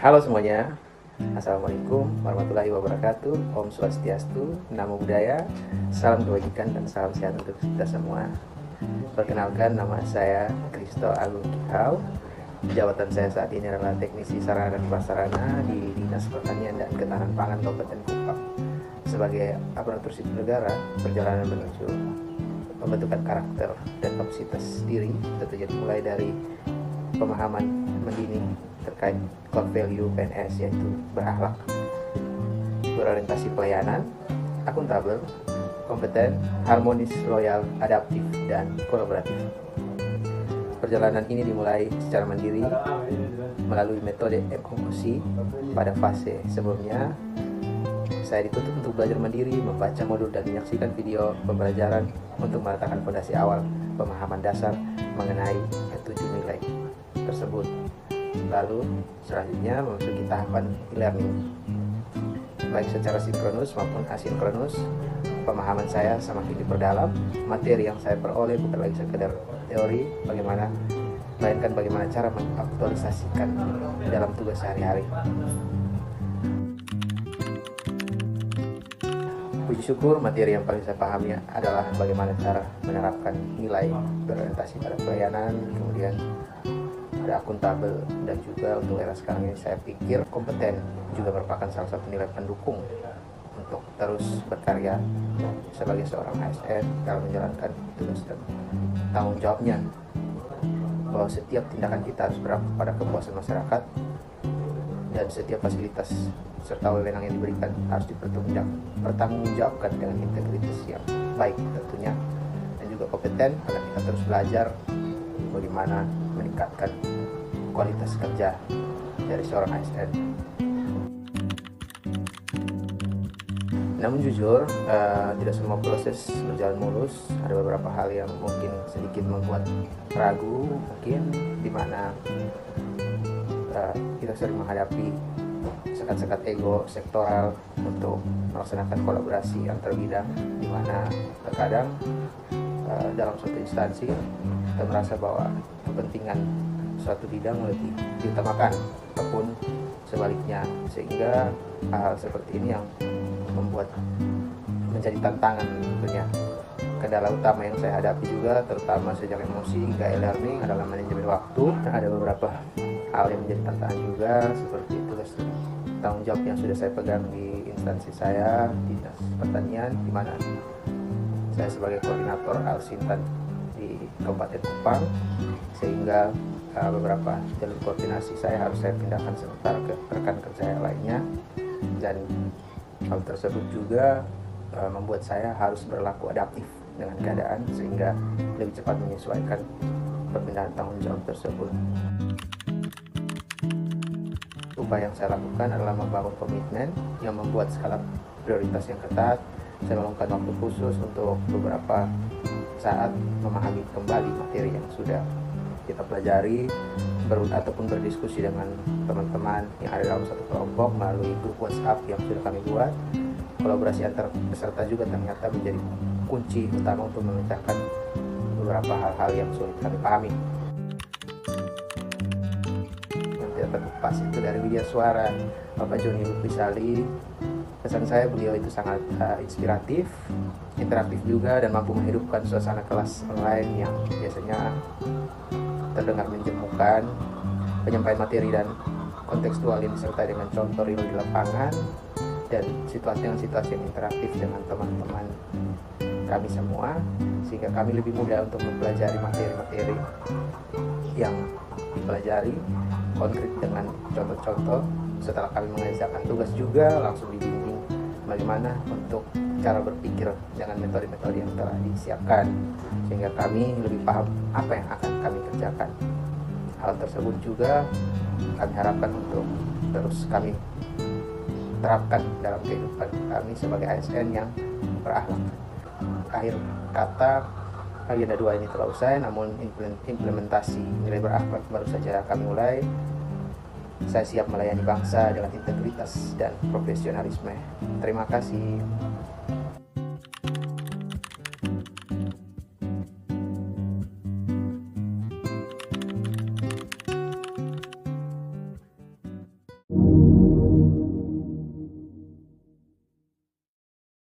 Halo semuanya, Assalamualaikum warahmatullahi wabarakatuh. Om Swastiastu, Namo Buddhaya, salam kebajikan dan salam sehat untuk kita semua. Perkenalkan, nama saya Kristo Agung Kihau. Jabatan saya saat ini adalah Teknisi Sarana dan Prasarana di Dinas Pertanian dan Ketahanan Pangan Kabupaten Kupang. Sebagai aparatur sipil negara, perjalanan menuju pembentukan karakter dan kapasitas diri tentunya dimulai dari pemahaman mendini terkait core value PNS, yaitu berakhlak, berorientasi pelayanan, akuntabel, kompeten, harmonis, loyal, adaptif, dan kolaboratif. Perjalanan ini dimulai secara mandiri melalui metode MOOC. Pada fase sebelumnya, saya dituntut untuk belajar mandiri, membaca modul dan menyaksikan video pembelajaran untuk meletakkan fondasi awal pemahaman dasar mengenai ketujuh nilai tersebut. Lalu selanjutnya memasuki tahapan e-learning, baik secara sinkronus maupun asinkronus. Pemahaman saya semakin diperdalam, materi yang saya peroleh bukan lagi sekedar teori melainkan bagaimana cara mengaktualisasikan dalam tugas sehari-hari. Puji syukur, materi yang paling saya pahami adalah bagaimana cara menerapkan nilai berorientasi pada pelayanan, kemudian ada akuntabel, dan juga untuk era sekarang ini saya pikir kompeten juga merupakan salah satu nilai pendukung untuk terus berkarya sebagai seorang ASN dalam menjalankan tugas dan tanggung jawabnya, bahwa setiap tindakan kita harus berdampak pada kepuasan masyarakat dan setiap fasilitas serta wewenang yang diberikan harus dipertanggungjawabkan dengan integritas yang baik tentunya, dan juga kompeten agar kita terus belajar bagaimana meningkatkan kualitas kerja dari seorang ASN. Namun jujur, tidak semua proses berjalan mulus. Ada beberapa hal yang mungkin sedikit membuat ragu, mungkin di mana kita sering menghadapi sekat-sekat ego sektoral untuk melaksanakan kolaborasi antar bidang, di mana terkadang dalam suatu instansi kita merasa bahwa kepentingan suatu bidang lebih diutamakan ataupun sebaliknya, sehingga hal seperti ini yang membuat menjadi tantangan tentunya. Kendala utama yang saya hadapi juga, terutama sejak emosi hingga e-learning, adalah manajemen waktu. Ada beberapa hal yang menjadi tantangan juga, seperti tugas tanggung jawab yang sudah saya pegang di instansi saya di Dinas Pertanian, di mana saya sebagai koordinator Alsintan di Kabupaten Kupang, sehingga beberapa jalur koordinasi saya harus saya pindahkan sementara ke rekan kerja yang lainnya, dan hal tersebut juga membuat saya harus berlaku adaptif dengan keadaan sehingga lebih cepat menyesuaikan perpindahan tanggung jawab tersebut. Upaya yang saya lakukan adalah membangun komitmen yang membuat skala prioritas yang ketat. Saya meluangkan waktu khusus untuk beberapa saat memahami kembali materi yang sudah kita pelajari, ataupun berdiskusi dengan teman-teman yang ada dalam satu kelompok melalui grup WhatsApp yang sudah kami buat. Kolaborasi antar peserta juga ternyata menjadi kunci utama untuk memecahkan beberapa hal-hal yang sulit kami pahami. Yang tidak terlepas itu dari Widya Suara, Bapak Joni Lukisali. Pesan saya, beliau itu sangat inspiratif, interaktif juga, dan mampu menghidupkan suasana kelas online yang biasanya terdengar menjemukan. Penyampaian materi dan kontekstual ini disertai dengan contoh real di lapangan dan situasi yang interaktif dengan teman-teman kami semua, sehingga kami lebih mudah untuk mempelajari materi-materi yang dipelajari konkret dengan contoh-contoh. Setelah kami mengerjakan tugas juga langsung dibimbing bagaimana untuk cara berpikir dengan metode-metode yang telah disiapkan, sehingga kami lebih paham apa yang akan kami kerjakan. Hal tersebut juga kami harapkan untuk terus kami terapkan dalam kehidupan kami sebagai ASN yang berakhlak. Akhir kata, agenda 2 ini telah usai, namun implementasi nilai berakhlak baru saja kami mulai. Saya siap melayani bangsa dengan integritas dan profesionalisme. Terima kasih.